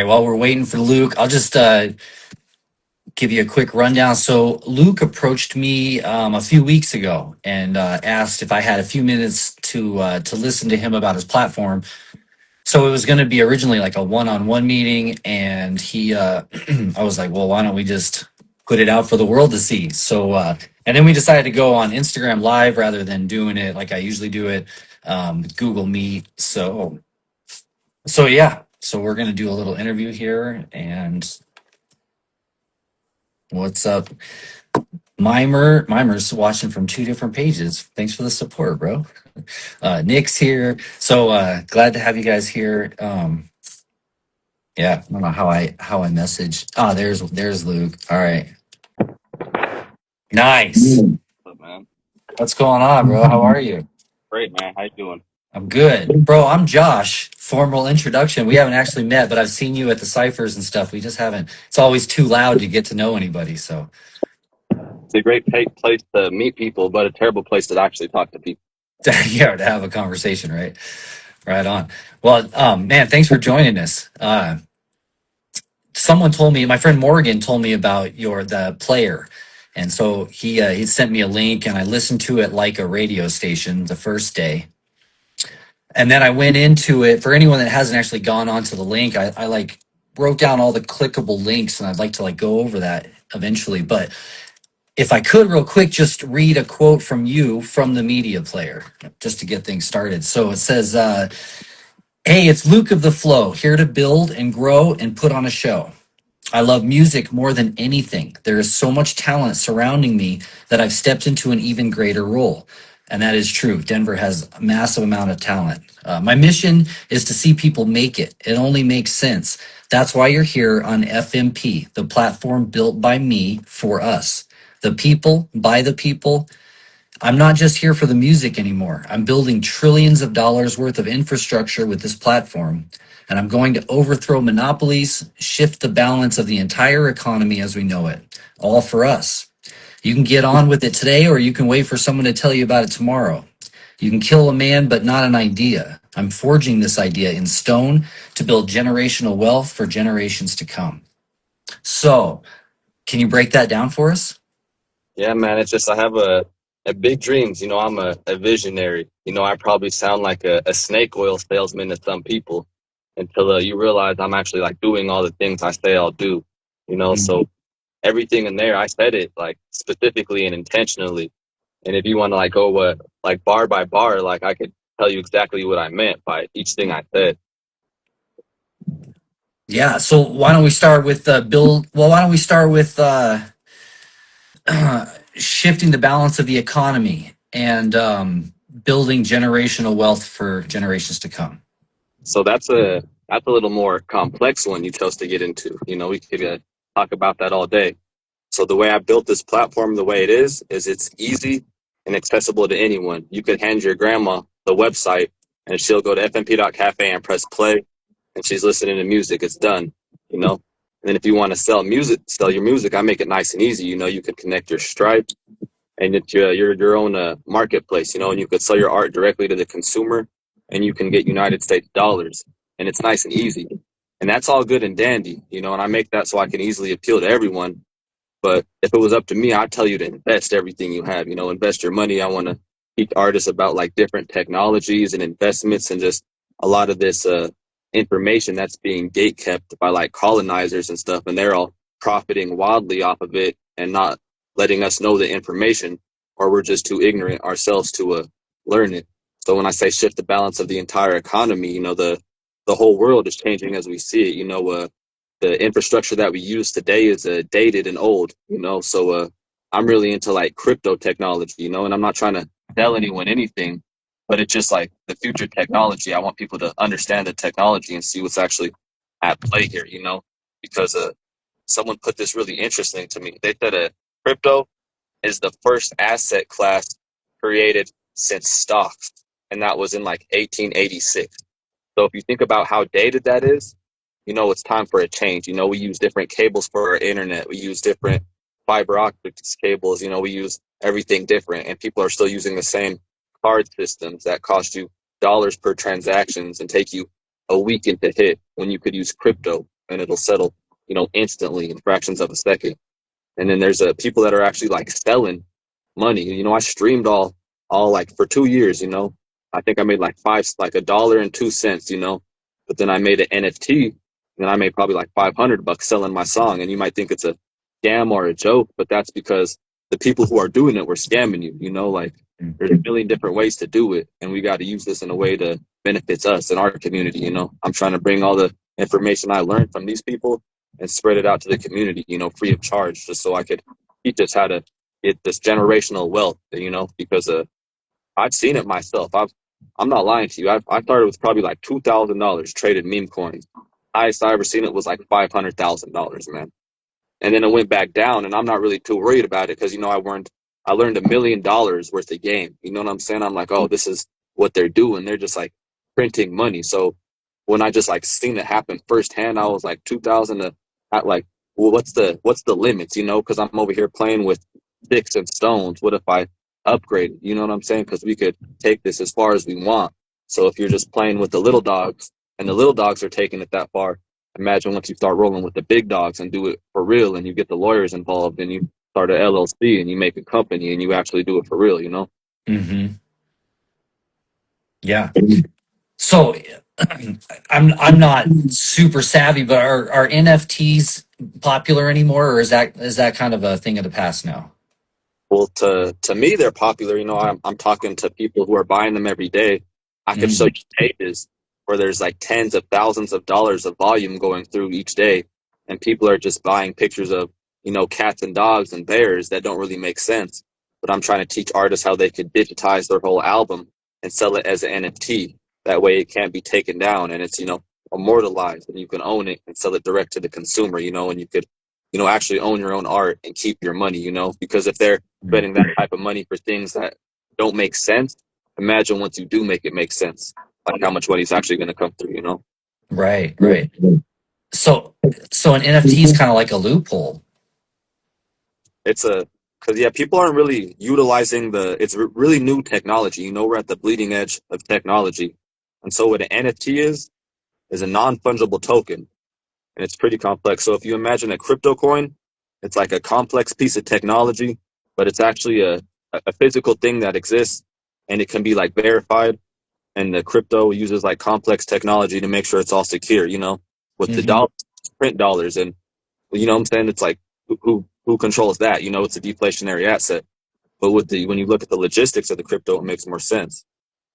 right, while we're waiting for Luke, I'll just give you a quick rundown. So Luke approached me a few weeks ago and asked if I had a few minutes to listen to him about his platform. So it was going to be originally like a one-on-one meeting, and he, I was like, well, why don't we just put it out for the world to see? So, and then we decided to go on Instagram Live rather than doing it like I usually do it, Google Meet. So yeah, so we're going to do a little interview here. And what's up, Mimer's watching from two different pages. Thanks for the support, bro. Nick's here. So glad to have you guys here. Yeah, I don't know how I message. Ah, there's Luke. All right. Nice. What's up, man? What's going on, bro? How are you? Great, man. How you doing? I'm good. Bro, I'm Josh. Formal introduction. We haven't actually met, but I've seen you at the ciphers and stuff. We just haven't. It's always too loud to get to know anybody, so. It's a great place to meet people, but a terrible place to actually talk to people. Yeah, to have a conversation, right? Right on. Well, man, thanks for joining us. Someone told me, my friend Morgan told me about the player. And so he sent me a link, and I listened to it like a radio station the first day. And then I went into it. For anyone that hasn't actually gone onto the link, I like wrote down all the clickable links, and I'd like to like go over that eventually. But if I could real quick, just read a quote from you from the media player, just to get things started. So it says, hey, it's Luke of the Flow, here to build and grow and put on a show. I love music more than anything. There is so much talent surrounding me that I've stepped into an even greater role. And that is true. Denver has a massive amount of talent. My mission is to see people make it. It only makes sense. That's why you're here on FMP, the platform built by me for us. The people, by the people. I'm not just here for the music anymore. I'm building trillions of dollars worth of infrastructure with this platform, and I'm going to overthrow monopolies, shift the balance of the entire economy as we know it, all for us. You can get on with it today, or you can wait for someone to tell you about it tomorrow. You can kill a man, but not an idea. I'm forging this idea in stone to build generational wealth for generations to come. So, can you break that down for us? Yeah, man. It's just I have a big dreams. You know, I'm a visionary. You know, I probably sound like a snake oil salesman to some people until you realize I'm actually like doing all the things I say I'll do. You know, so everything in there, I said it like specifically and intentionally. And if you want to like go like bar by bar, like I could tell you exactly what I meant by each thing I said. Yeah, so why don't we start with build? Well, why don't we start with shifting the balance of the economy and building generational wealth for generations to come? So that's a little more complex one you chose to get into. You know, we could talk about that all day. So the way I built this platform, the way it is it's easy and accessible to anyone. You could hand your grandma the website, and she'll go to fmp.cafe and press play, and she's listening to music. It's done, you know. And then if you want to sell your music, I make it nice and easy. You know, you could connect your Stripe, and it's your own marketplace, you know, and you could sell your art directly to the consumer, and you can get United States dollars, and it's nice and easy. And that's all good and dandy, you know, and I make that so I can easily appeal to everyone. But if it was up to me, I'd tell you to invest everything you have, you know, invest your money. I want to teach artists about like different technologies and investments and just a lot of this information that's being gate kept by like colonizers and stuff. And they're all profiting wildly off of it and not letting us know the information, or we're just too ignorant ourselves to learn it. So when I say shift the balance of the entire economy, you know, the whole world is changing as we see it. You know, the infrastructure that we use today is dated and old, you know. So I'm really into like crypto technology, you know, and I'm not trying to tell anyone anything, but it's just like the future technology. I want people to understand the technology and see what's actually at play here, you know, because someone put this really interesting to me. They said crypto is the first asset class created since stocks, and that was in like 1886. So if you think about how dated that is, you know, it's time for a change. You know, we use different cables for our internet. We use different fiber optics cables. You know, we use everything different, and people are still using the same card systems that cost you dollars per transactions and take you a weekend to hit when you could use crypto and it'll settle, instantly in fractions of a second. And then there's people that are actually like selling money. I streamed all like for 2 years. I think I made like like $1.02. But then I made an NFT, and I made probably like $500 selling my song. And you might think it's a scam or a joke, but that's because the people who are doing it were scamming you. Like there's a million different ways to do it, and we got to use this in a way that benefits us and our community. I'm trying to bring all the information I learned from these people and spread it out to the community, free of charge, just so I could teach us how to get this generational wealth, because I've seen it myself. I'm not lying to you. I started with probably like $2,000 traded meme coins. Highest I ever seen it was like $500,000, man. And then it went back down, and I'm not really too worried about it because I learned $1 million worth of game. You know what I'm saying? I'm like, oh, this is what they're doing. They're just like printing money. So when I just like seen it happen firsthand, I was like 2,000 to at like, well, what's the limits? Because I'm over here playing with sticks and stones. What if I upgrade it? You know what I'm saying? Because we could take this as far as we want. So if you're just playing with the little dogs and the little dogs are taking it that far, imagine once you start rolling with the big dogs and do it for real, and you get the lawyers involved, and you start an LLC and you make a company and you actually do it for real, Mm-hmm. Yeah. So I'm not super savvy, but are NFTs popular anymore, or is that kind of a thing of the past now? Well, to me, they're popular. I'm talking to people who are buying them every day. I could show Mm. you pages where there's like tens of thousands of dollars of volume going through each day, and people are just buying pictures of cats and dogs and bears that don't really make sense. But I'm trying to teach artists how they could digitize their whole album and sell it as an NFT. That way, it can't be taken down, and it's immortalized, and you can own it and sell it direct to the consumer. And you could actually own your own art and keep your money. Because if they're spending that type of money for things that don't make sense, imagine once you do make it make sense, like how much money is actually going to come through. Right, right. So an NFT is kind of like a loophole. It's because yeah, people aren't really utilizing it's really new technology. We're at the bleeding edge of technology. And so what an NFT is a non-fungible token, and it's pretty complex. So if you imagine a crypto coin, it's like a complex piece of technology, but it's actually a physical thing that exists, and it can be like verified. And the crypto uses like complex technology to make sure it's all secure. With the Hmm. dollars, print dollars, and what I'm saying, it's like who controls that? It's a deflationary asset. But when you look at the logistics of the crypto, it makes more sense.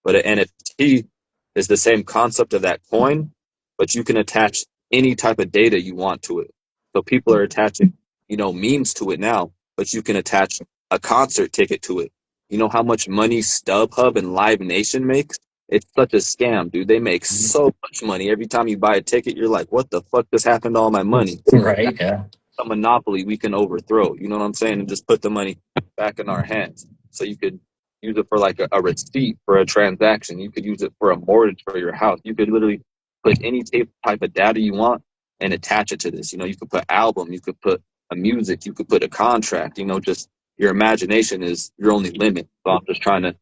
But an NFT is the same concept of that coin, but you can attach any type of data you want to it. So people are attaching, memes to it now, but you can attach a concert ticket to it. You know how much money StubHub and Live Nation makes? It's such a scam, dude. They make so much money. Every time you buy a ticket, you're like, what the fuck just happened to all my money? Right. Yeah. A monopoly we can overthrow, you know what I'm saying, and just put the money back in our hands. So you could use it for like a receipt for a transaction. You could use it for a mortgage for your house. You could literally put any type of data you want and attach it to this. You could put album, you could put a music, you could put a contract. Just your imagination is your only limit. So I'm just trying to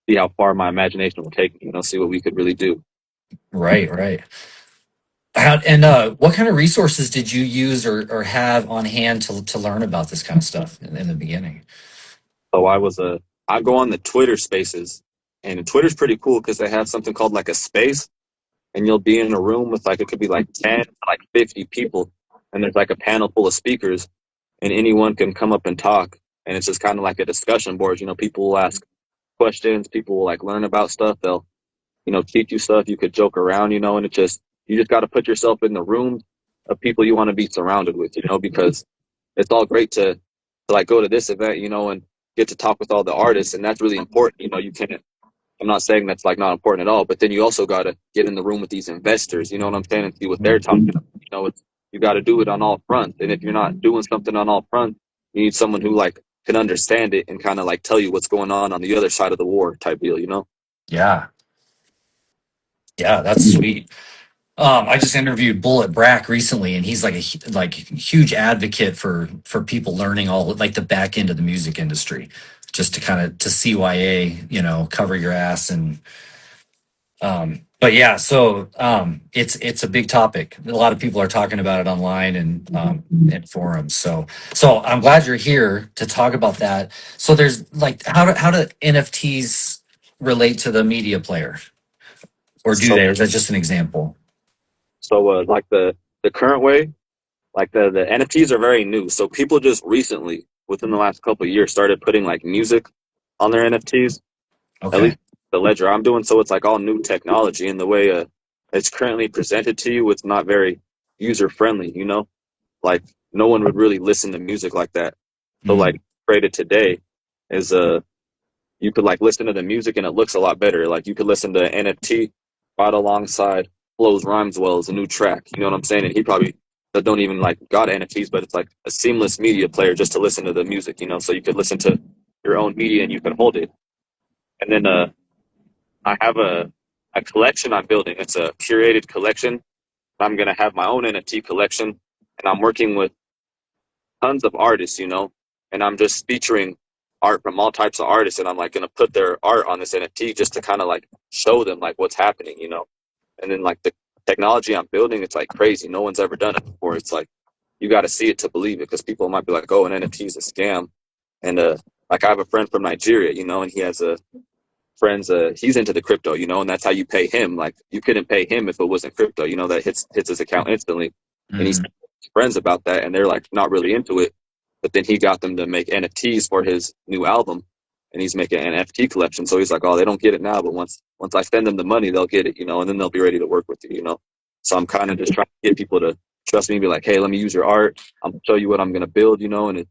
see how far my imagination will take me. See what we could really do. Right. Right. What kind of resources did you use or have on hand to learn about this kind of stuff in the beginning? So I go on the Twitter Spaces, and Twitter's pretty cool because they have something called like a space, and you'll be in a room with like it could be like 10 to like 50 people, and there's like a panel full of speakers, and anyone can come up and talk, and it's just kind of like a discussion board. People will ask questions, people will like learn about stuff, they'll teach you stuff, you could joke around, and you just got to put yourself in the room of people you want to be surrounded with, because it's all great to like go to this event, and get to talk with all the artists, and that's really important. You can't. I'm not saying that's like not important at all, but then you also got to get in the room with these investors. You know what I'm saying, and see what they're talking about. You got to do it on all fronts, and if you're not doing something on all fronts, you need someone who like can understand it and kind of like tell you what's going on the other side of the war type deal. Yeah. Yeah. That's sweet. I just interviewed Bullet Brack recently, and he's like like huge advocate for people learning all like the back end of the music industry, just to kind of to CYA, cover your ass and But yeah, so it's a big topic. A lot of people are talking about it online and forums. So I'm glad you're here to talk about that. So there's like how do NFTs relate to the media player, or do So they? Or is that just an example? like the current way, like the NFTs are very new. So people just recently, within the last couple of years, started putting like music on their NFTs. At Okay. least the ledger I'm doing. So it's like all new technology, and the way it's currently presented to you, it's not very user friendly. You know, like no one would really listen to music like that. So Mm. like created today is you could like listen to the music and it looks a lot better. Like you could listen to NFT right alongside Flows Rhymes Well as a new track. You know what I'm saying? And he probably don't even like got NFTs, but it's like a seamless media player just to listen to the music. You know, so you could listen to your own media and you could hold it. And then I have a collection I'm building. It's a curated collection. I'm gonna have my own NFT collection, and I'm working with tons of artists, you know, and I'm just featuring art from all types of artists, and I'm like gonna put their art on this NFT just to kind of like show them like what's happening, you know. And then like the technology I'm building, it's like crazy. No one's ever done it before. It's like you got to see it to believe it, because people might be like, "Oh, an NFT is a scam," and like I have a friend from Nigeria, you know, and he has a friends he's into the crypto, you know, and that's how you pay him. Like you couldn't pay him if it wasn't crypto, you know, that hits his account instantly. And he's Mhm. friends about that, and they're like not really into it, but then he got them to make NFTs for his new album, and he's making an NFT collection. So he's like, oh, they don't get it now, but once I send them the money, they'll get it, you know, and then they'll be ready to work with you, you know. So I'm kind of just trying to get people to trust me and be like, hey, let me use your art, I'm gonna show you what I'm gonna build, you know, and it's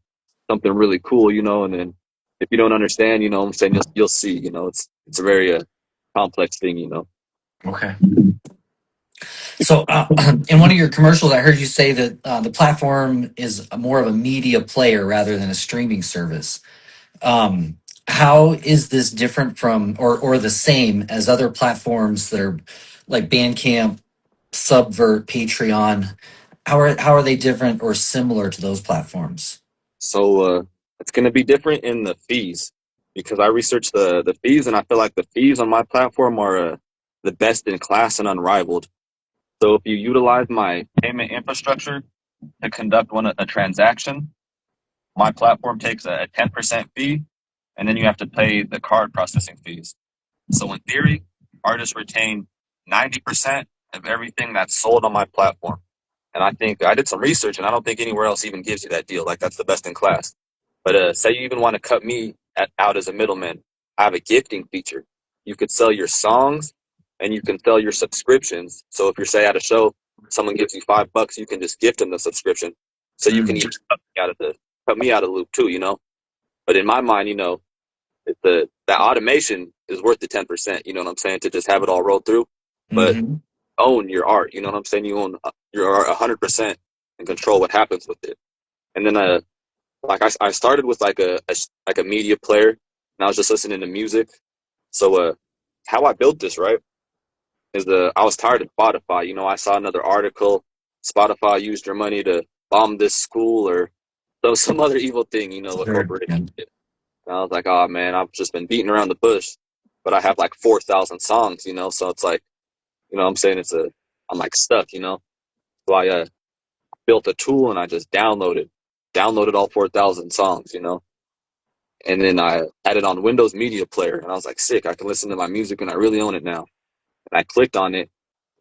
something really cool, you know. And then if you don't understand, you know what I'm saying, you'll see, you know, it's a very complex thing, you know. Okay. So, in one of your commercials, I heard you say that the platform is more of a media player rather than a streaming service. Um, how is this different from, or the same as other platforms that are like Bandcamp, Subvert, Patreon? How are they different or similar to those platforms? So it's going to be different in the fees, because I researched the fees, and I feel like the fees on my platform are the best in class and unrivaled. So if you utilize my payment infrastructure to conduct a transaction, my platform takes a 10% fee, and then you have to pay the card processing fees. So in theory, artists retain 90% of everything that's sold on my platform. And I think I did some research, and I don't think anywhere else even gives you that deal. Like that's the best in class. But say you even want to cut me out as a middleman, I have a gifting feature. You could sell your songs, and you can sell your subscriptions. So if you're say at a show, someone gives you $5, you can just gift them the subscription. So you can Mm. even cut me out of the loop too, you know. But in my mind, you know, that automation is worth the 10%. You know what I'm saying? To just have it all roll through, but Hmm. own your art. You know what I'm saying? You own your art 100% and control what happens with it. And then like I started with like a media player, and I was just listening to music. So how I built this, right, is I was tired of Spotify. You know, I saw another article, Spotify used your money to bomb this school or some other evil thing, you know, what Sure. corporation Yeah. did. And I was like, oh man, I've just been beating around the bush, but I have like 4,000 songs, you know, so it's like, you know what I'm saying, I'm like stuck, you know. So I built a tool, and I just downloaded all 4,000 songs, you know. And then I had it on Windows Media Player, and I was like, sick, I can listen to my music and I really own it now. And I clicked on it,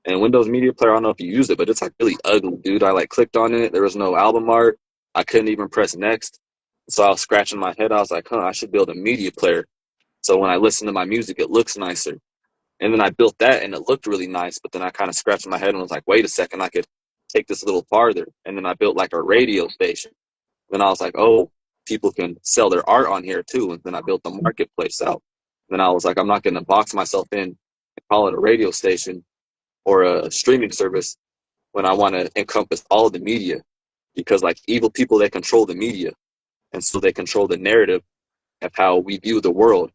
and Windows Media Player, I don't know if you used it, but it's like really ugly, dude. I like clicked on it, there was no album art, I couldn't even press next. So I was scratching my head, I was like, I should build a media player. So when I listen to my music, it looks nicer. And then I built that, and it looked really nice, but then I kind of scratched my head and was like, wait a second, I could take this a little farther. And then I built like a radio station. Then I was like, oh, people can sell their art on here too. And then I built the marketplace out. Then I was like, I'm not going to box myself in and call it a radio station or a streaming service when I want to encompass all of the media, because like evil people, they control the media. And so they control the narrative of how we view the world.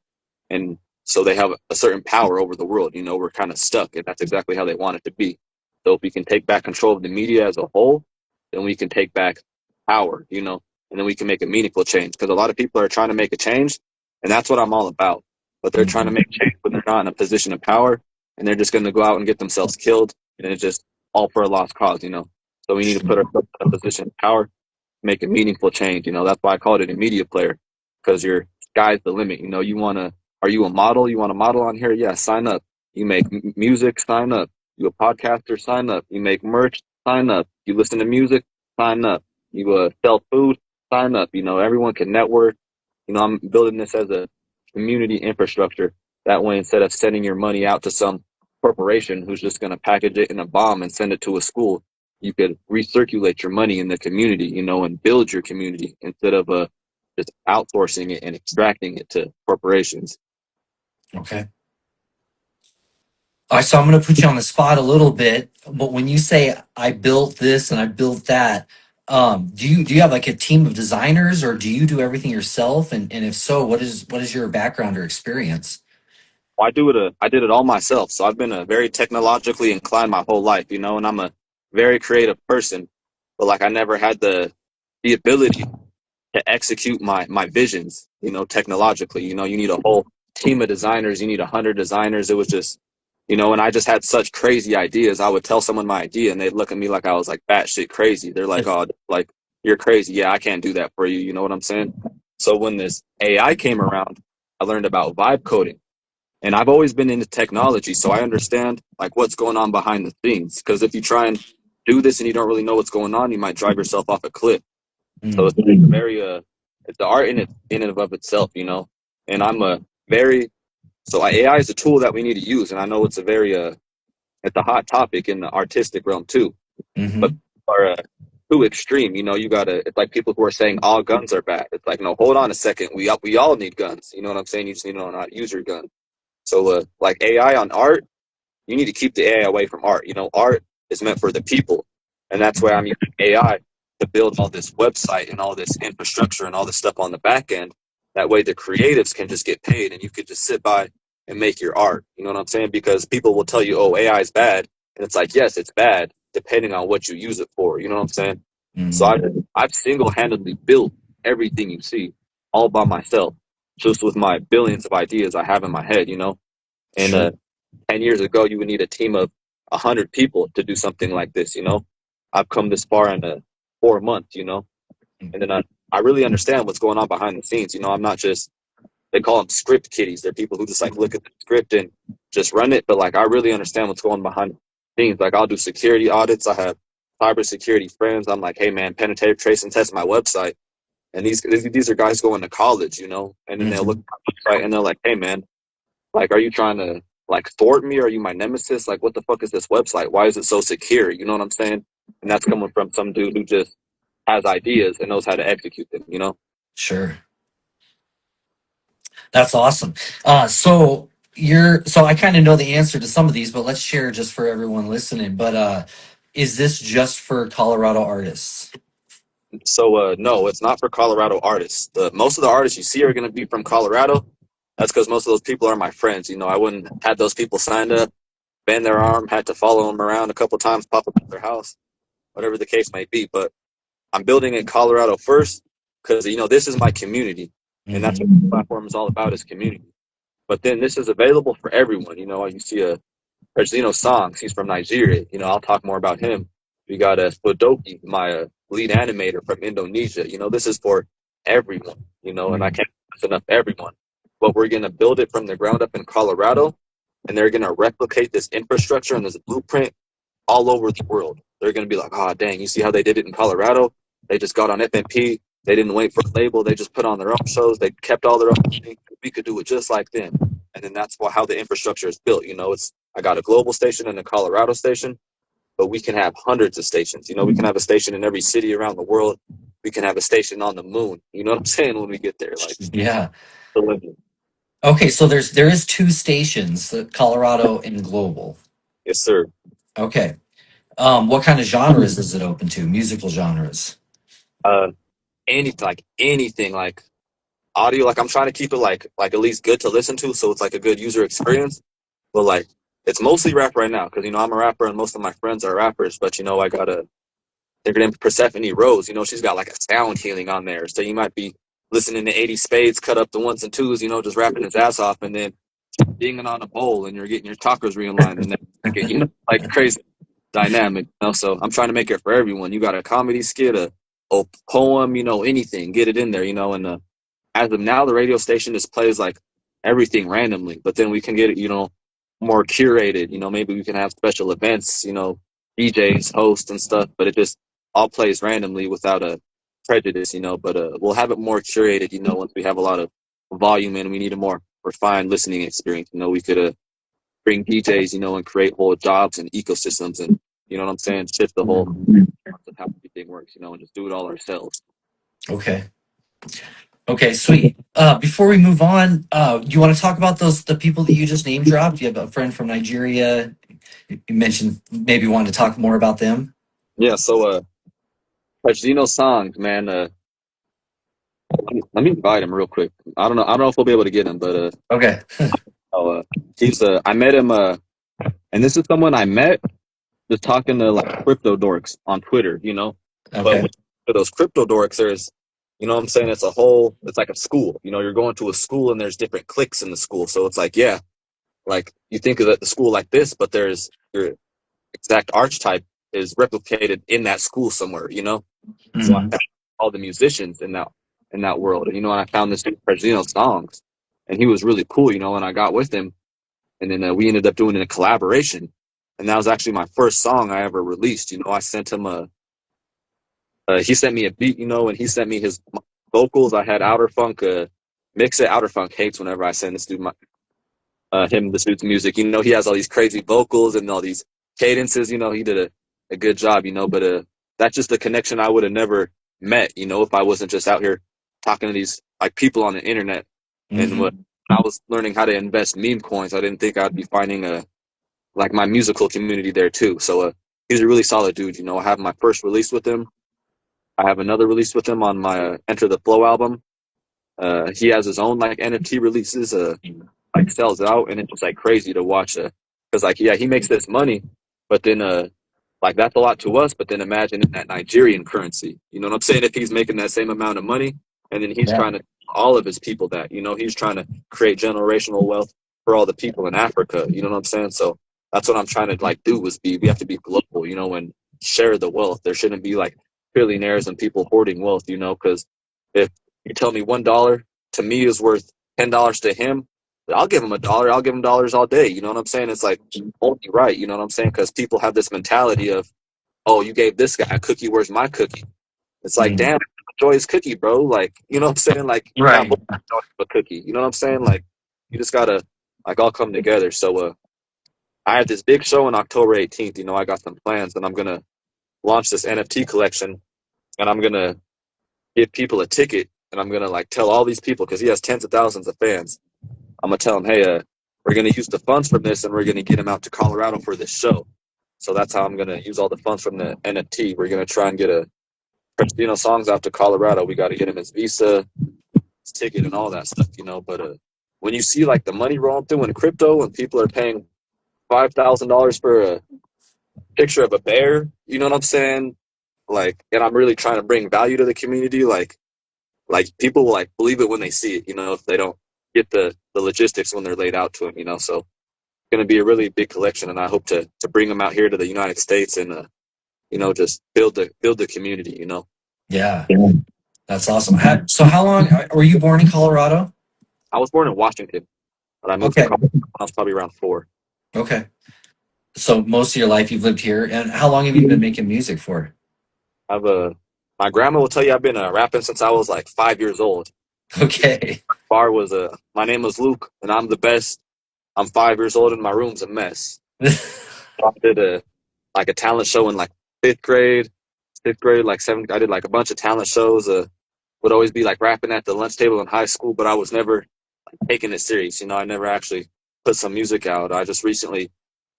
And so they have a certain power over the world. You know, we're kind of stuck, and that's exactly how they want it to be. So if we can take back control of the media as a whole, then we can take back power, you know, and then we can make a meaningful change. Because a lot of people are trying to make a change, and that's what I'm all about. But they're trying to Mhm. make change when they're not in a position of power. and they're just going to go out and get themselves killed, and it's just all for a lost cause, So we need to put ourselves in a position of power, make a meaningful change. That's why I called it a media player, because your sky's the limit. Are you a model? You want a model on here? Yeah, sign up. You make music, sign up. You a podcaster, sign up. You make merch, sign up. You listen to music, sign up. You sell food, sign up. Everyone can network. I'm building this as a community infrastructure. That way, instead of sending your money out to some corporation who's just going to package it in a bomb and send it to a school, you could recirculate your money in the community, and build your community instead of just outsourcing it and extracting it to corporations. Okay. All right, so I'm going to put you on the spot a little bit, but when you say I built this and I built that, do you have like a team of designers, or do you do everything yourself? And if so, what is your background or experience? Well, I did it all myself. So I've been a very technologically inclined my whole life, and I'm a very creative person, but like I never had the ability to execute my visions, technologically. You need a whole team of designers, you need 100 designers. It was just, and I just had such crazy ideas. I would tell someone my idea and they'd look at me like I was like batshit crazy. They're like, oh, like you're crazy. Yeah, I can't do that for you. You know what I'm saying? So when this AI came around, I learned about vibe coding. And I've always been into technology, so I understand like what's going on behind the scenes. Because if you try and do this and you don't really know what's going on, you might drive yourself off a cliff. So it's very it's the art in and of itself, And I'm so AI is a tool that we need to use, and I know it's a very it's a hot topic in the artistic realm too. Mm-hmm. But are too extreme, you gotta. It's like people who are saying all guns are bad. It's like, no, hold on a second. We all need guns. You know what I'm saying? You just need to know how to use your gun. So like AI on art, you need to keep the AI away from art. Art is meant for the people, and that's why I'm using AI to build all this website and all this infrastructure and all this stuff on the back end. That way the creatives can just get paid and you could just sit by and make your art. You know what I'm saying? Because people will tell you, oh, AI is bad. And it's like, yes, it's bad depending on what you use it for. You know what I'm saying? Mm-hmm. So I've single-handedly built everything you see all by myself, just with my billions of ideas I have in my head, And Sure. 10 years ago, you would need a team of 100 people to do something like this, I've come this far in 4 months, and then I really understand what's going on behind the scenes. I'm not just, they call them script kiddies. They're people who just like look at the script and just run it. But like, I really understand what's going behind the scenes. Like, I'll do security audits. I have cybersecurity friends. I'm like, hey man, penetrate, trace, and test my website. And these are guys going to college, and then they'll look at my website and they're like, hey man, like, are you trying to like thwart me? Or are you my nemesis? Like, what the fuck is this website? Why is it so secure? You know what I'm saying? And that's coming from some dude who just has ideas and knows how to execute them, Sure. That's awesome. So I kind of know the answer to some of these, but let's share just for everyone listening. But is this just for Colorado artists? So no, it's not for Colorado artists. Most of the artists you see are going to be from Colorado. That's because most of those people are my friends. I wouldn't have those people signed up, bend their arm, had to follow them around a couple times, pop up at their house, whatever the case might be. But I'm building in Colorado first because, this is my community. And that's what the platform is all about, is community. But then this is available for everyone. You see Songs. He's from Nigeria. I'll talk more about him. We got Spodoki, my lead animator from Indonesia. This is for everyone, and I can't stress enough everyone. But we're going to build it from the ground up in Colorado, and they're going to replicate this infrastructure and this blueprint all over the world. They're going to be like, oh, dang, you see how they did it in Colorado? They just got on FMP. They didn't wait for a label. They just put on their own shows. They kept all their own things. We could do it just like them. And then that's how the infrastructure is built. I got a global station and a Colorado station, but we can have hundreds of stations. We can have a station in every city around the world. We can have a station on the moon. You know what I'm saying? When we get there, like, yeah. The limit. Okay, so there is two stations, Colorado and global. Yes, sir. Okay. What kind of genres is it open to? Musical genres? Anything like audio. Like, I'm trying to keep it like at least good to listen to, so it's like a good user experience. But like, it's mostly rap right now because I'm a rapper and most of my friends are rappers. But I got they're named Persephone Rose. She's got like a sound healing on there, so you might be listening to 80 Spades cut up the ones and twos, just rapping his ass off, and then dinging on a bowl and you're getting your tacos realigned the next second, you know, like crazy dynamic. You know? So I'm trying to make it for everyone. You got a comedy skit, a poem, you know, anything, get it in there, you know. And as of now, the radio station just plays like everything randomly, but then we can get it, you know, more curated. You know, maybe we can have special events, you know, DJs, hosts, and stuff, but it just all plays randomly without a prejudice, you know. But we'll have it more curated, you know, once we have a lot of volume and we need a more refined listening experience. You know, we could bring DJs, you know, and create whole jobs and ecosystems, and you know what I'm saying, shift the whole of how everything works, you know, and just do it all ourselves. Okay. Okay, sweet. Before we move on, you want to talk about the people that you just name dropped? You have a friend from Nigeria. You mentioned maybe wanted to talk more about them. Yeah, so Pacino songs, man. Let me invite him real quick. I don't know if we'll be able to get him, but Okay. he's I met him and this is someone I met just talking to like crypto dorks on Twitter, you know. Okay. But for those crypto dorks, there's, you know what I'm saying, it's like a school. You know, you're going to a school and there's different cliques in the school. So it's like, yeah, like you think of the school like this, but there's your exact archetype is replicated in that school somewhere, you know. Mm-hmm. So I found all the musicians in that world, and you know, and I found this dude Pacino songs, and he was really cool, you know. And I got with him, and then we ended up doing a collaboration, and that was actually my first song I ever released. You know, I sent him he sent me a beat, you know, and he sent me his vocals. I had Outer Funk mix it. Outer Funk hates whenever I send this dude this dude's music. You know, he has all these crazy vocals and all these cadences. You know, he did a good job, you know. But that's just a connection I would have never met, you know, if I wasn't just out here talking to these like people on the internet. Mm-hmm. And when I was learning how to invest meme coins, I didn't think I'd be finding like my musical community there too. So he's a really solid dude, you know. I have my first release with him. I have another release with him on my Enter the Flow album. He has his own like NFT releases, like sells out, and it's just like crazy to watch. Because like, yeah, he makes this money, but then like that's a lot to us. But then imagine in that Nigerian currency, you know what I'm saying? If he's making that same amount of money, and then he's trying to all of his people that, you know, he's trying to create generational wealth for all the people in Africa. You know what I'm saying? So that's what I'm trying to like do we have to be global, you know, and share the wealth. There shouldn't be like billionaires and people hoarding wealth, you know, because if you tell me $1 to me is worth $10 to him, I'll give him $1. I'll give him dollars all day. You know what I'm saying? It's like only right. You know what I'm saying? Because people have this mentality of, oh, you gave this guy a cookie. Where's my cookie? It's like, damn, enjoy his cookie, bro. Like, you know what I'm saying? Like, you're right. not a cookie. You know what I'm saying? Like, you just gotta like all come together. So I have this big show on October 18th. You know, I got some plans, and I'm gonna launch this NFT collection, and I'm gonna give people a ticket, and I'm gonna like tell all these people, because he has tens of thousands of fans. I'm gonna tell him, hey, we're gonna use the funds from this, and we're gonna get him out to Colorado for this show. So that's how I'm gonna use all the funds from the NFT. We're gonna try and get Pacino songs out to Colorado. We got to get him his visa, his ticket, and all that stuff, you know. But when you see like the money rolling through in crypto, and people are paying $5,000 for a picture of a bear, you know what I'm saying? Like, and I'm really trying to bring value to the community. Like people will like believe it when they see it, you know, if they don't get the logistics when they're laid out to them, you know. So it's going to be a really big collection, and I hope to bring them out here to the United States and you know, just build the community, you know. Yeah, that's awesome. So how long were you born in Colorado? I was born in Washington, but I moved to Colorado when I was probably around 4. Okay. So most of your life you've lived here, and how long have you been making music for? My grandma will tell you I've been rapping since I was like 5 years old. Okay. Bar was my name was Luke, and I'm the best. I'm 5 years old, and my room's a mess. I did like a talent show in like 5th grade, like 7th. I did like a bunch of talent shows. Would always be like rapping at the lunch table in high school, but I was never like, taking it serious. You know, I never actually put some music out. I just recently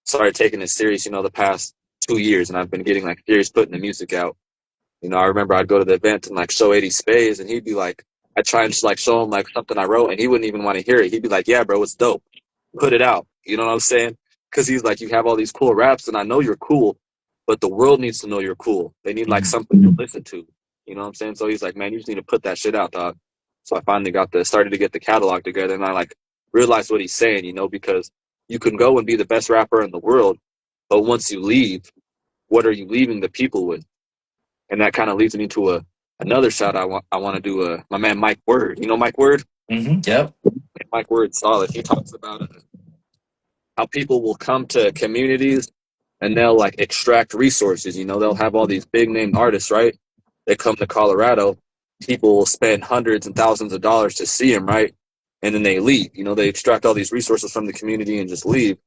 started taking it serious, you know, the past 2 years, and I've been getting like serious putting the music out. You know, I remember I'd go to the event and like show 80 Spades, and he'd be like, I'd try and just like show him like something I wrote, and he wouldn't even want to hear it. He'd be like, yeah, bro, it's dope. Put it out. You know what I'm saying? Because he's like, you have all these cool raps, and I know you're cool, but the world needs to know you're cool. They need like something to listen to. You know what I'm saying? So he's like, man, you just need to put that shit out, dog. So I finally started to get the catalog together, and I like realize what he's saying, you know, because you can go and be the best rapper in the world, but once you leave, what are you leaving the people with? And that kind of leads me to another shout I want to do. My man Mike Word, you know Mike Word. Yep. Mike Word, solid. He talks about how people will come to communities and they'll like extract resources. You know, they'll have all these big name artists, right? They come to Colorado. People will spend hundreds and thousands of dollars to see them, right? And then they leave. You know, they extract all these resources from the community and just leave,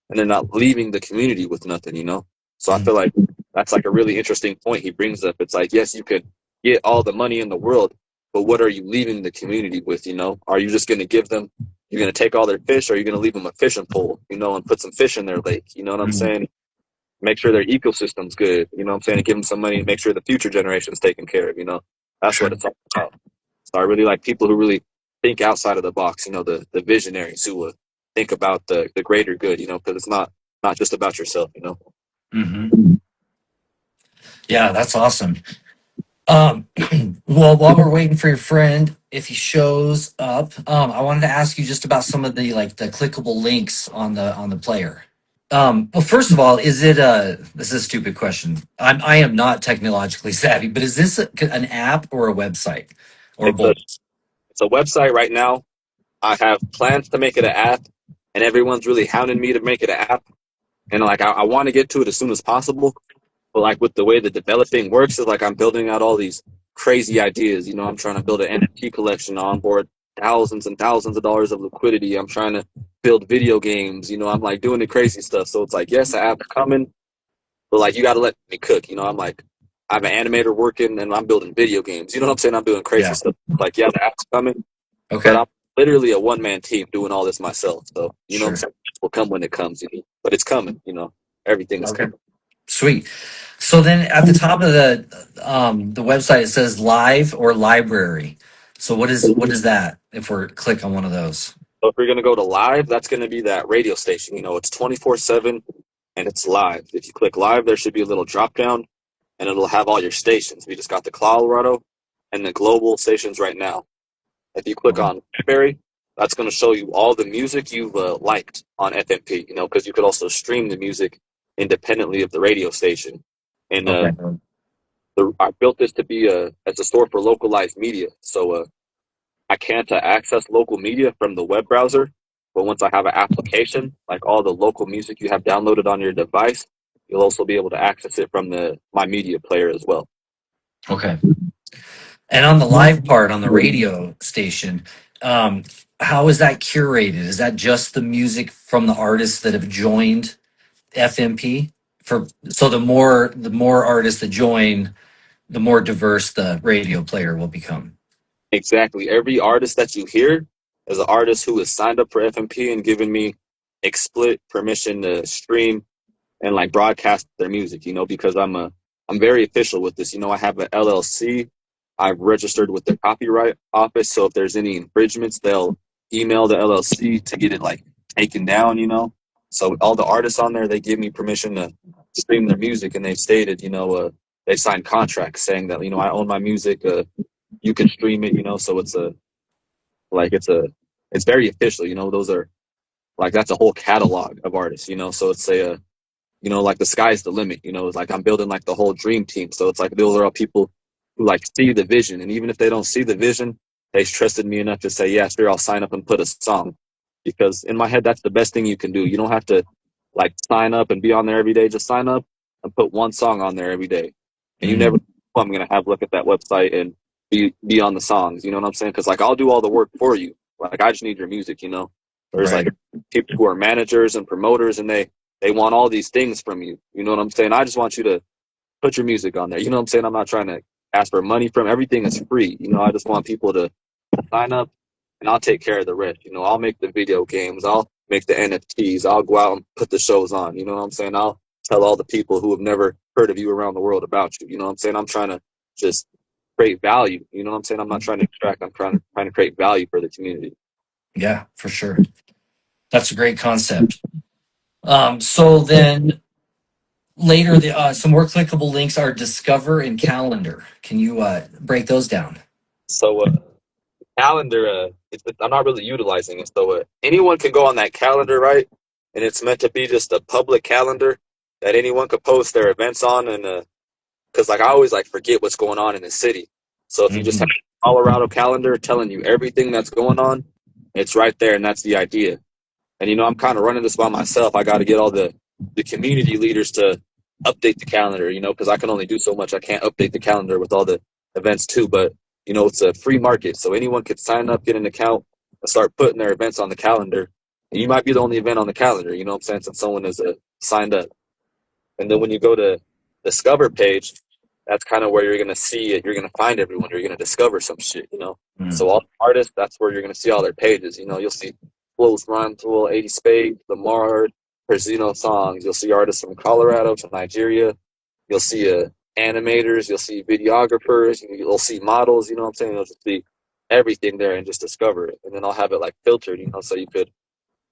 and they're not leaving the community with nothing. You know, so I feel like that's like a really interesting point he brings up. It's like, yes, you could get all the money in the world, but what are you leaving the community with? You know, are you just going to give them? You're going to take all their fish, or are you going to leave them a fishing pole? You know, and put some fish in their lake. You know what I'm saying? Make sure their ecosystem's good. You know what I'm saying? And give them some money and make sure the future generation's taken care of. You know, that's what it's all about. So I really like people who really think outside of the box. You know, the visionaries who think about the greater good. You know, because it's not just about yourself. You know. Mm-hmm. Yeah, that's awesome. Well, while we're waiting for your friend, if he shows up, I wanted to ask you just about some of the the clickable links on the player. Well, first of all, is it this is a stupid question. I am not technologically savvy, but is this an app or a website or It's both? a website right now. I have plans to make it an app, and everyone's really hounding me to make it an app. And like I want to get to it as soon as possible. But like with the way the developing works is like I'm building out all these crazy ideas. You know, I'm trying to build an NFT collection, onboard thousands and thousands of dollars of liquidity. I'm trying to build video games. You know, I'm like doing the crazy stuff. So it's like, yes, the app's coming, but like you got to let me cook. You know, I'm like, I'm an animator working and I'm building video games. You know what I'm saying? I'm doing crazy Yeah. stuff. Like, yeah, the app's coming, but Okay. I'm literally a one man team doing all this myself. So you know what I'm Sure. saying? It will come when it comes. You know? But it's coming. You know, everything is Okay. coming. Sweet. So then at the top of the website it says live or library. So what is that if we're click on one of those? So if you're gonna go to live, that's gonna be that radio station. You know, it's 24/7 and it's live. If you click live, there should be a little drop down, and it'll have all your stations. We just got the Colorado and the global stations right now. If you click Okay. on Blackberry, that's gonna show you all the music you've liked on FMP. You know, because you could also stream the music independently of the radio station. And Okay. I built this to be as a store for localized media. So I can't access local media from the web browser, but once I have an application, like all the local music you have downloaded on your device, you'll also be able to access it from the my media player as well. Okay. And on the live part on the radio station, um, how is that curated? Is that just the music from the artists that have joined FMP? For so the more artists that join, the more diverse the radio player will become. Exactly. Every artist that you hear is an artist who has signed up for FMP and given me explicit permission to stream and like broadcast their music, you know, because I'm very official with this. You know, I have an LLC. I've registered with the copyright office, so if there's any infringements, they'll email the LLC to get it like taken down, you know. So all the artists on there, they give me permission to stream their music, and they've stated, you know, they signed contracts saying that, you know, I own my music, you can stream it, you know. So it's like it's very official, you know. Those are like that's a whole catalog of artists, you know. So it's a you know, like the sky's the limit, you know. It's like I'm building like the whole dream team. So it's like those are all people who like see the vision, and even if they don't see the vision, they trusted me enough to say, yeah, sure, I'll sign up and put a song, because in my head that's the best thing you can do. You don't have to like sign up and be on there every day. Just sign up and put one song on there every day, and you never know I'm gonna have a look at that website and be on the songs. You know what I'm saying? Because like I'll do all the work for you. Like I just need your music, you know. There's Right. like people who are managers and promoters, and they want all these things from you. You know what I'm saying? I just want you to put your music on there. You know what I'm saying? I'm not trying to ask for money from everything. Is free. You know, I just want people to sign up, and I'll take care of the rest. You know, I'll make the video games. I'll make the NFTs. I'll go out and put the shows on. You know what I'm saying? I'll tell all the people who have never heard of you around the world about you. You know what I'm saying? I'm trying to just create value. You know what I'm saying? I'm not trying to extract. I'm trying to create value for the community. Yeah, for sure. That's a great concept. So then later, some more clickable links are Discover and Calendar. Can you break those down? So calendar, I'm not really utilizing it. So anyone can go on that calendar, right? And it's meant to be just a public calendar that anyone could post their events on. And because like I always like forget what's going on in the city. So if you just have Mhm. a Colorado calendar telling you everything that's going on, it's right there, and that's the idea. And I'm kind of running this by myself. I got to get all the community leaders to update the calendar, because I can only do so much. I can't update the calendar with all the events too, but it's a free market, so anyone could sign up, get an account, and start putting their events on the calendar. And you might be the only event on the calendar, what I'm saying, since someone is signed up. And then when you go to Discover page, that's kind of where you're gonna see it. You're gonna find everyone. You're gonna discover some shit. So Mhm. all the artists, that's where you're gonna see all their pages. You'll see Flows, Rhyme Tool, 80 Spade, Lamar, Persino songs. You'll see artists from Colorado to Nigeria. You'll see animators. You'll see videographers. You'll see models. You know what I'm saying? You'll just see everything there and just discover it. And then I'll have it like filtered. So you could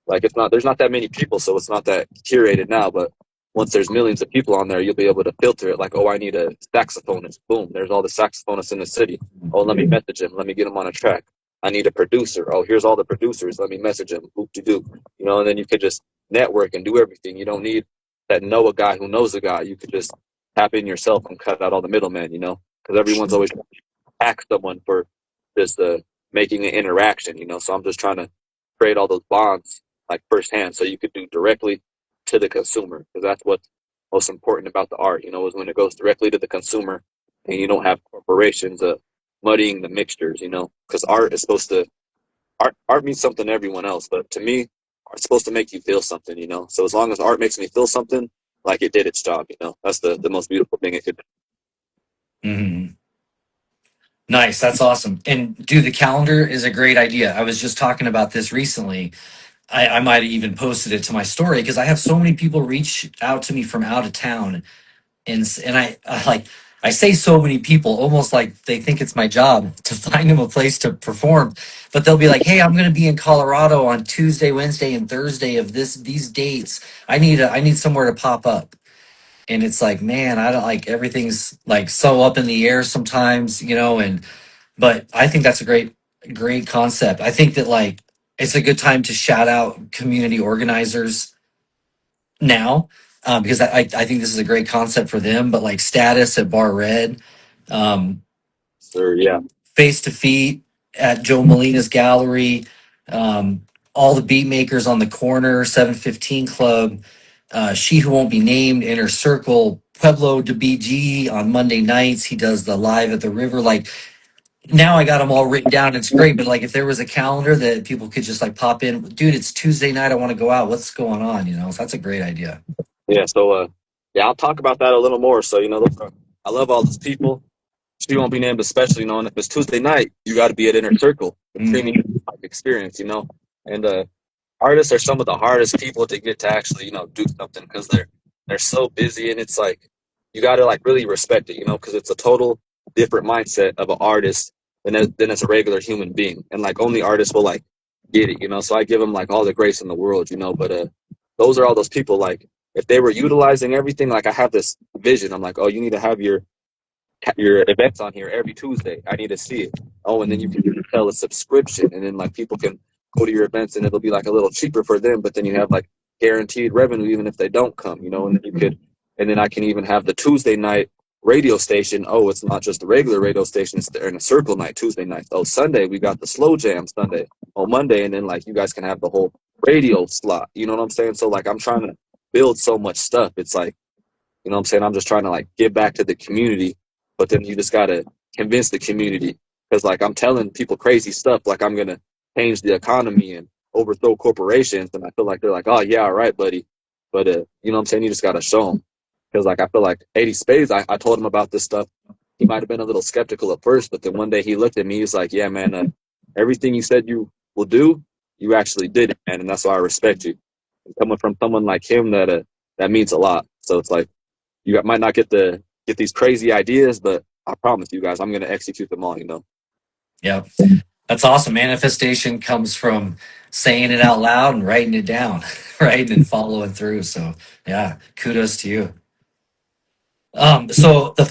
like it's not there's not that many people, so it's not that curated now. But once there's millions of people on there, you'll be able to filter it. Like, oh, I need a saxophonist. Boom, there's all the saxophonists in the city. Oh, let me message him. Let me get him on a track. I need a producer. Oh, here's all the producers. Let me message him. Boop to do. And then you could just network and do everything. You don't need that know a guy who knows a guy. You could just tap in yourself and cut out all the middlemen. Because everyone's always ask someone for just making an interaction. So I'm just trying to create all those bonds like firsthand, so you could do directly to the consumer, because that's what's most important about the art. Is when it goes directly to the consumer, and you don't have corporations muddying the mixtures. Because art means something to everyone else, but to me, art's supposed to make you feel something. So as long as art makes me feel something, like it did its job. That's the most beautiful thing it could do. Mhm. Nice. That's awesome. And dude, the calendar is a great idea. I was just talking about this recently. I might have even posted it to my story because I have so many people reach out to me from out of town, and I like I say so many people almost like they think it's my job to find them a place to perform, but they'll be like, "Hey, I'm going to be in Colorado on Tuesday, Wednesday, and Thursday of these dates. I need somewhere to pop up." And it's like, man, I don't like everything's like so up in the air sometimes, and but I think that's a great concept. I think that like it's a good time to shout out community organizers now, because I think this is a great concept for them. But like Status at Bar Red, um, So yeah, Face to Feet at Joe Molina's Gallery, um, all the beat makers on the corner, 715 Club, She Who Won't Be Named, Inner Circle, Pueblo de BG on Monday nights. He does the live at the river. Like now I got them all written down. It's great. But like if there was a calendar that people could just like pop in, dude, it's Tuesday night. I want to go out. What's going on? So that's a great idea. yeah. So yeah, I'll talk about that a little more. So I love all those people. She won't be named, especially knowing if it's Tuesday night, you got to be at Inner Circle, the Mhm. premium experience. And artists are some of the hardest people to get to actually, do something, because they're so busy, and it's like you got to like really respect it, because it's a total different mindset of an artist than as a regular human being, and like only artists will like get it. So I give them like all the grace in the world. But those are all those people like if they were utilizing everything, like I have this vision. I'm like, oh, you need to have your events on here every Tuesday. I need to see it. Oh, and then you can sell a subscription, and then like people can go to your events, and it'll be like a little cheaper for them. But then you have like guaranteed revenue even if they don't come. And then and then I can even have the Tuesday night radio station. Oh, it's not just the regular radio station; it's the Inner Circle night Tuesday night. Oh, Sunday we got the Slow Jam Sunday. Oh, Monday, and then like you guys can have the whole radio slot. You know what I'm saying? So like I'm trying to build so much stuff. It's like what I'm saying? I'm just trying to like give back to the community, but then you just gotta convince the community, because like I'm telling people crazy stuff, like I'm gonna change the economy and overthrow corporations, and I feel like they're like, oh yeah, all right, buddy, but what I'm saying? You just gotta show them, because like I feel like 80 Spades, I told him about this stuff. He might have been a little skeptical at first, but then one day he looked at me, he's like, yeah, man, everything you said you will do, you actually did it, man, and that's why I respect you. And coming from someone like him, that means a lot. So it's like might not get these crazy ideas, but I promise you guys, I'm gonna execute them all. Yep. That's awesome. Manifestation comes from saying it out loud and writing it down, right? And following through. So yeah, kudos to you. So the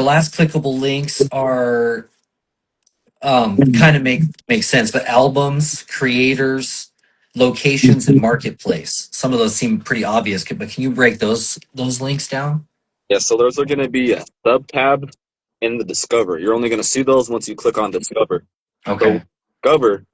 last clickable links are kind of make sense. But albums, creators, locations, and marketplace. Some of those seem pretty obvious, but can you break those links down? Yeah, so those are going to be a sub tab in the Discover. You're only going to see those once you click on Discover. So Okay. Discover,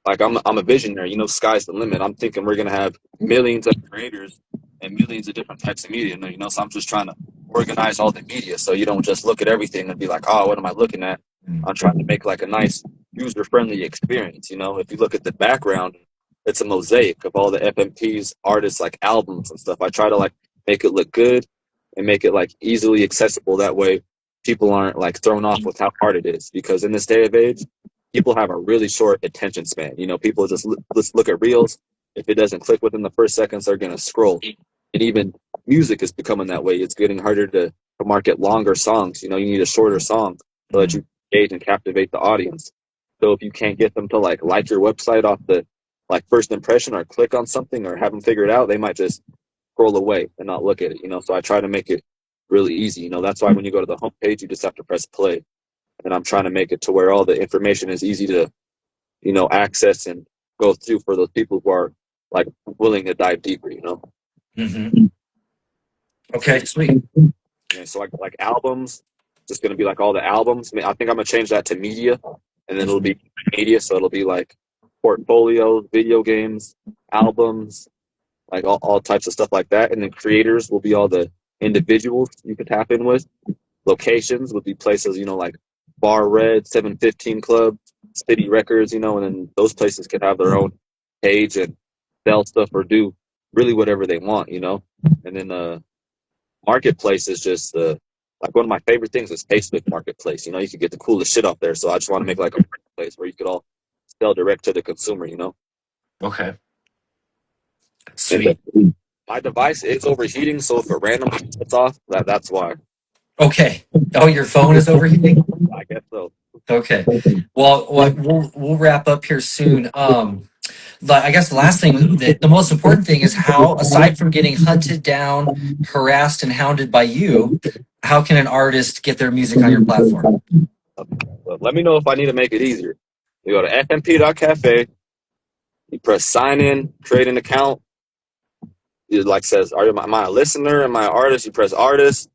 like I'm a visionary, you know, sky's the limit. I'm thinking we're going to have millions of creators and millions of different types of media, you know, so I'm just trying to organize all the media so you don't just look at everything and be like, oh, what am I looking at? I'm trying to make like a nice user-friendly experience, you know. If you look at the background, it's a mosaic of all the FMPs, artists, like albums and stuff. I try to like make it look good and make it like easily accessible. That way people aren't like thrown off with how hard it is, because in this day of age, people have a really short attention span. You know, people just let's look at reels. If it doesn't click within the first seconds, they're going to scroll. And even music is becoming that way. It's getting harder to market longer songs. You know, you need a shorter song so that you engage and captivate the audience. So if you can't get them to like your website off the like first impression, or click on something, or have them figure it out, they might just scroll away and not look at it. You know, so I try to make it really easy. You know, that's why when you go to the homepage, you just have to press play. And I'm trying to make it to where all the information is easy to, you know, access and go through for those people who are like willing to dive deeper, you know. Mm-hmm. Okay, sweet. Yeah, so like albums, just gonna be like all the albums. I mean, I think I'm gonna change that to media, and then it'll be media, so it'll be like portfolios, video games, albums, like all types of stuff like that. And then creators will be all the individuals you can tap in with. Locations would be places, you know, like Bar Red, 715 Club, City Records, you know, and then those places can have their own page and sell stuff or do really whatever they want, you know. And then marketplace is just like one of my favorite things is Facebook Marketplace. You know, you can get the coolest shit off there. So I just want to make like a marketplace where you could all sell direct to the consumer, you know. Okay. And Sweet. my device is overheating, so if it randomly shuts off, that's why. Okay. Oh, your phone is overheating? I guess so. Okay. Well, we'll wrap up here soon. I guess the last thing, the most important thing is how, aside from getting hunted down, harassed, and hounded by you, how can an artist get their music on your platform? So let me know if I need to make it easier. You go to fmp.cafe, you press sign in, create an account. It like says, am I a listener? Am I an artist? You press artist,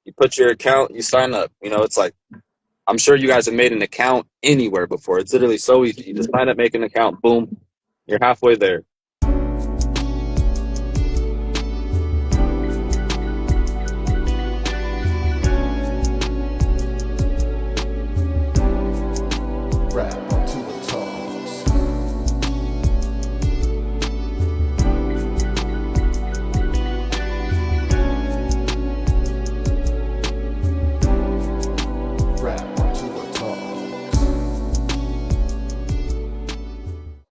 you put your account, you sign up. You know, it's like, I'm sure you guys have made an account anywhere before. It's literally so easy. You just sign up, make an account, boom, you're halfway there.